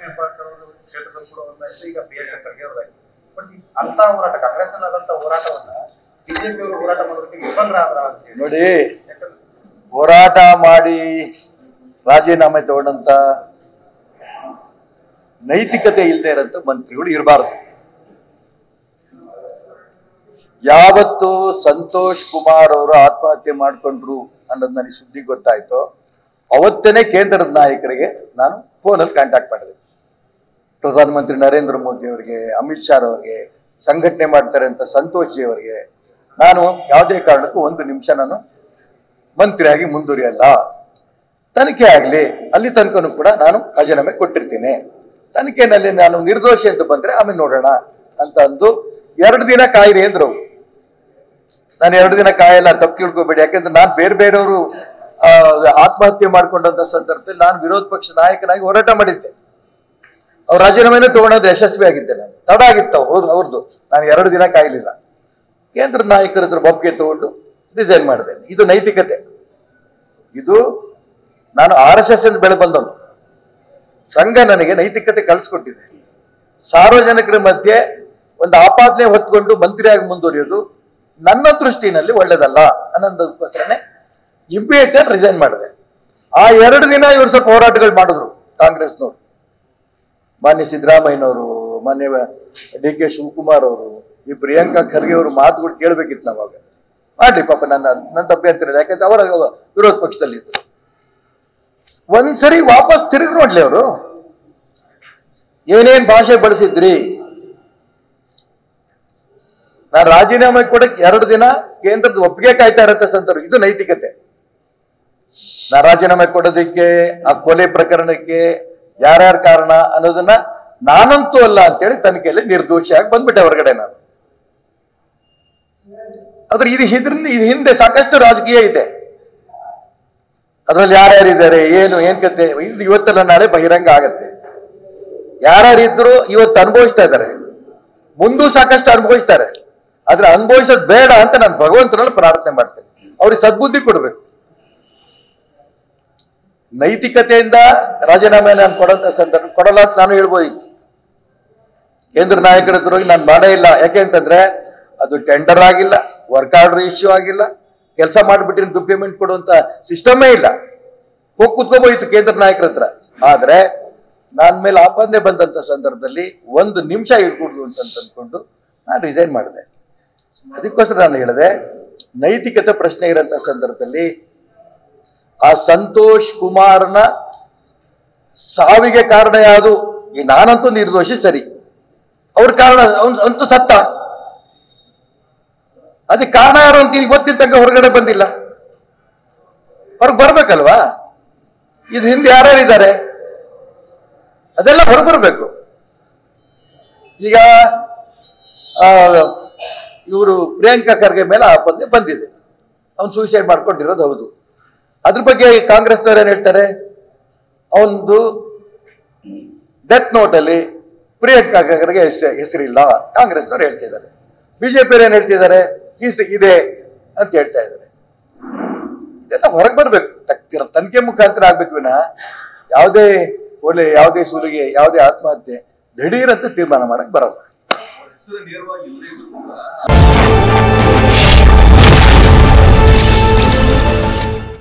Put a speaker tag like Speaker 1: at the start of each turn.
Speaker 1: ಕ್ಷೇತ್ರದಲ್ಲಿ ಕೂಡ ಒಂದಾಯ್ತು, ಈಗ ಪ್ರಿಯಾಂಕಾ ಖರ್ಗೆ ಅವರಾಯ್ತು. ಬಟ್ ಅಂತ ಹೋರಾಟ ಕಾಂಗ್ರೆಸ್ನಲ್ಲಾದಂತ ಹೋರಾಟವನ್ನ ಬಿಜೆಪಿ ಅವರು ಹೋರಾಟ ಮಾಡೋದಕ್ಕೆ ವಿಫಲರಾದ್ರ ಅಂತ ಹೇಳಿ
Speaker 2: ನೋಡಿ. ಹೋರಾಟ ಮಾಡಿ ರಾಜೀನಾಮೆ ತಗೊಂಡಂತ ನೈತಿಕತೆ ಇಲ್ಲದೆ ಇರೋಂಥ ಮಂತ್ರಿಗಳು ಇರಬಾರ್ದು. ಯಾವತ್ತು ಸಂತೋಷ್ ಕುಮಾರ್ ಅವರು ಆತ್ಮಹತ್ಯೆ ಮಾಡ್ಕೊಂಡ್ರು ಅನ್ನೋದು ನನಗೆ ಸುದ್ದಿ ಗೊತ್ತಾಯ್ತು, ಅವತ್ತೇನೆ ಕೇಂದ್ರದ ನಾಯಕರಿಗೆ ನಾನು ಫೋನಲ್ಲಿ ಕಾಂಟ್ಯಾಕ್ಟ್ ಮಾಡಿದೆ. ಪ್ರಧಾನಮಂತ್ರಿ ನರೇಂದ್ರ ಮೋದಿ ಅವರಿಗೆ, ಅಮಿತ್ ಶಾ ಅವರಿಗೆ, ಸಂಘಟನೆ ಮಾಡ್ತಾರೆ ಅಂತ ಸಂತೋಷ್ ಜಿ ಅವರಿಗೆ ನಾನು ಯಾವುದೇ ಕಾರಣಕ್ಕೂ ಒಂದು ನಿಮಿಷ ನಾನು ಮಂತ್ರಿಯಾಗಿ ಮುಂದುವರಿಯಲ್ಲ, ತನಿಖೆ ಆಗಲಿ, ಅಲ್ಲಿ ತನಕನೂ ಕೂಡ ನಾನು ರಾಜೀನಾಮೆ ಕೊಟ್ಟಿರ್ತೀನಿ, ತನಿಖೆನಲ್ಲಿ ನಾನು ನಿರ್ದೋಷಿ ಅಂತ ಬಂದ್ರೆ ಆಮೇಲೆ ನೋಡೋಣ ಅಂತ ಅಂದು 2 ದಿನ ಕಾಯಿರಿ ಅಂದ್ರು. ನಾನು 2 ದಿನ ಕಾಯಲ್ಲ, ತಪ್ಪು ತಿಳ್ಕೊಬೇಡಿ. ಯಾಕೆಂದ್ರೆ ನಾನು ಬೇರೆಯವರು ಆತ್ಮಹತ್ಯೆ ಮಾಡ್ಕೊಂಡಂತ ಸಂದರ್ಭದಲ್ಲಿ ನಾನು ವಿರೋಧ ಪಕ್ಷ ನಾಯಕನಾಗಿ ಹೋರಾಟ ಮಾಡಿದ್ದೆ. ಅವ್ರ ರಾಜೀನಾಮೆನೂ ತಗೊಳೋದು ಯಶಸ್ವಿ ಆಗಿದ್ದೆ. ನಾನು ತಡ ಆಗಿತ್ತು ಅವ್ರದ್ದು, ನಾನು 2 ದಿನ ಕಾಯಲಿಲ್ಲ. ಕೇಂದ್ರ ನಾಯಕರ ಹತ್ರ ಒಪ್ಪಿಗೆ ತಗೊಂಡು ರಿಸೈನ್ ಮಾಡಿದೆ. ಇದು ನೈತಿಕತೆ. ಇದು ನಾನು RSS ಎಂದು ಬೆಳೆ ಬಂದವನು. ಸಂಘ ನನಗೆ ನೈತಿಕತೆ ಕಲಿಸ್ಕೊಟ್ಟಿದೆ. ಸಾರ್ವಜನಿಕರ ಮಧ್ಯೆ ಒಂದು ಆಪಾದನೆ ಹೊತ್ಕೊಂಡು ಮಂತ್ರಿಯಾಗಿ ಮುಂದುವರಿಯೋದು ನನ್ನ ದೃಷ್ಟಿನಲ್ಲಿ ಒಳ್ಳೇದಲ್ಲ ಅನ್ನೋದಕ್ಕೋಸ್ಕರನೇ ಇಮಿಡಿಯೇಟ್ ರಿಸೈನ್ ಮಾಡಿದೆ. ಆ 2 ದಿನ ಇವರು ಸ್ವಲ್ಪ ಹೋರಾಟಗಳು ಮಾಡಿದ್ರು ಕಾಂಗ್ರೆಸ್ನವರು. ಮಾನ್ಯ ಸಿದ್ದರಾಮಯ್ಯನವರು, ಮಾನ್ಯ DK ಶಿವಕುಮಾರ್ ಅವರು, ಈ ಪ್ರಿಯಾಂಕಾ ಖರ್ಗೆ ಅವರು ಮಾತುಗಳು ಕೇಳಬೇಕಿತ್ತು. ನಾವಾಗ ಮಾಡ್ಲಿ, ಪಾಪ ನನ್ನ ಅಭ್ಯಂತರ ಇಲ್ಲ, ಯಾಕಂದ್ರೆ ಅವರ ವಿರೋಧ ಪಕ್ಷದಲ್ಲಿ ಇದ್ರು. ಒಂದ್ಸರಿ ವಾಪಸ್ ತಿರುಗಿ ನೋಡ್ಲಿ, ಅವರು ಏನೇನ್ ಭಾಷೆ ಬಳಸಿದ್ರಿ. ನಾನು ರಾಜೀನಾಮೆ ಕೊಡಕ್ಕೆ 2 ದಿನ ಕೇಂದ್ರದ ಒಪ್ಪಿಗೆ ಕಾಯ್ತಾ ಇರತ್ತೆ ಸಂತರು. ಇದು ನೈತಿಕತೆ. ನಾನು ರಾಜೀನಾಮೆ ಕೊಡೋದಕ್ಕೆ, ಆ ಕೊಲೆ ಪ್ರಕರಣಕ್ಕೆ ಯಾರ್ಯಾರ ಕಾರಣ ಅನ್ನೋದನ್ನ ನಾನಂತೂ ಅಲ್ಲ ಅಂತೇಳಿ ತನಿಖೆಯಲ್ಲಿ ನಿರ್ದೋಷಿಯಾಗಿ ಬಂದ್ಬಿಟ್ಟೆ ಹೊರಗಡೆ ನಾನು. ಆದ್ರೆ ಇದು ಹಿಂದೆ ಸಾಕಷ್ಟು ರಾಜಕೀಯ ಇದೆ. ಅದ್ರಲ್ಲಿ ಯಾರ್ಯಾರಿದ್ದಾರೆ, ಏನ್ ಕತೆ, ಇದು ಇವತ್ತಲ್ಲ ನಾಳೆ ಬಹಿರಂಗ ಆಗತ್ತೆ. ಯಾರ್ಯಾರಿದ್ರು ಇವತ್ತು ಅನುಭವಿಸ್ತಾ ಇದ್ದಾರೆ, ಮುಂದೂ ಸಾಕಷ್ಟು ಅನುಭವಿಸ್ತಾರೆ. ಆದ್ರೆ ಅನುಭವಿಸೋದು ಬೇಡ ಅಂತ ನಾನು ಭಗವಂತನಲ್ಲಿ ಪ್ರಾರ್ಥನೆ ಮಾಡ್ತೇನೆ. ಅವ್ರಿಗೆ ಸದ್ಬುದ್ಧಿ ಕೊಡ್ಬೇಕು. ನೈತಿಕತೆಯಿಂದ ರಾಜೀನಾಮೆ ನಾನು ಕೊಡಂತ ಸಂದರ್ಭ ಕೊಡಲ್ಲ ಅಂತ ನಾನು ಹೇಳ್ಬೋದಿತ್ತು. ಕೇಂದ್ರ ನಾಯಕರ ಹತ್ರ ಹೋಗಿ ನಾನು ಮಾಡೇ ಇಲ್ಲ. ಯಾಕೆ ಅಂತಂದ್ರೆ ಅದು ಟೆಂಡರ್ ಆಗಿಲ್ಲ, ವರ್ಕ್ ಆರ್ಡರ್ ಇಶ್ಯೂ ಆಗಿಲ್ಲ, ಕೆಲಸ ಮಾಡಿಬಿಟ್ಟಿನ ಪೇಮೆಂಟ್ ಕೊಡುವಂತ ಸಿಸ್ಟಮೇ ಇಲ್ಲ. ಹೋಗಿ ಕುತ್ಕೋಬೋಯಿತ್ತು ಕೇಂದ್ರ ನಾಯಕರ ಹತ್ರ. ಆದ್ರೆ ನನ್ನ ಮೇಲೆ ಆಪಾದನೆ ಬಂದಂತ ಸಂದರ್ಭದಲ್ಲಿ 1 ನಿಮಿಷ ಇರ್ಕೊಡ್ಲು ಅಂತ ಅಂದ್ಕೊಂಡು ನಾನು ರಿಸೈನ್ ಮಾಡಿದೆ. ಅದಕ್ಕೋಸ್ಕರ ನಾನು ಹೇಳಿದೆ, ನೈತಿಕತೆ ಪ್ರಶ್ನೆ ಇರೋಂಥ ಸಂದರ್ಭದಲ್ಲಿ ಆ ಸಂತೋಷ್ ಕುಮಾರ್ನ ಸಾವಿಗೆ ಕಾರಣ ಯಾವುದು? ಈ ನಾನಂತೂ ನಿರ್ದೋಷಿ, ಸರಿ. ಅವ್ರ ಕಾರಣ ಅಂತೂ ಸತ್ತ. ಅದಕ್ಕೆ ಕಾರಣ ಯಾರು ಅಂತ ಇವತ್ತಿನ ತನಕ ಹೊರಗಡೆ ಬಂದಿಲ್ಲ. ಹೊರಗೆ ಬರ್ಬೇಕಲ್ವಾ? ಇದ್ರ ಹಿಂದೆ ಯಾರ್ಯಾರಿದ್ದಾರೆ ಅದೆಲ್ಲ ಹೊರಬರ್ಬೇಕು. ಈಗ ಇವರು ಪ್ರಿಯಾಂಕಾ ಖರ್ಗೆ ಮೇಲೆ ಆಪಾದನೆ ಬಂದಿದೆ. ಅವನು ಸೂಸೈಡ್ ಮಾಡ್ಕೊಂಡಿರೋದು ಹೌದು. ಅದ್ರ ಬಗ್ಗೆ ಕಾಂಗ್ರೆಸ್ನವ್ರು ಏನ್ ಹೇಳ್ತಾರೆ? ಅವನದು ಡೆತ್ ನೋಟಲ್ಲಿ ಪ್ರಿಯಾಂಕಾ ಖರ್ಗೆ ಹೆಸರಿಲ್ಲ ಕಾಂಗ್ರೆಸ್ನವ್ರು ಹೇಳ್ತಿದ್ದಾರೆ. ಬಿಜೆಪಿಯವ್ರು ಏನ್ ಹೇಳ್ತಿದ್ದಾರೆ? ಇದೆ ಅಂತ ಹೇಳ್ತಾ ಇದ್ದಾರೆ. ಇದೆಲ್ಲ ಹೊರಗೆ ಬರ್ಬೇಕು, ತನಿಖೆ ಮುಖಾಂತರ ಆಗ್ಬೇಕು ವಿನಃ ಯಾವುದೇ ಕೊಲೆ, ಯಾವುದೇ ಸುಲಿಗೆ, ಯಾವುದೇ ಆತ್ಮಹತ್ಯೆ ದಿಢೀರಂತ ತೀರ್ಮಾನ ಮಾಡಕ್ ಬರಲ್ಲ.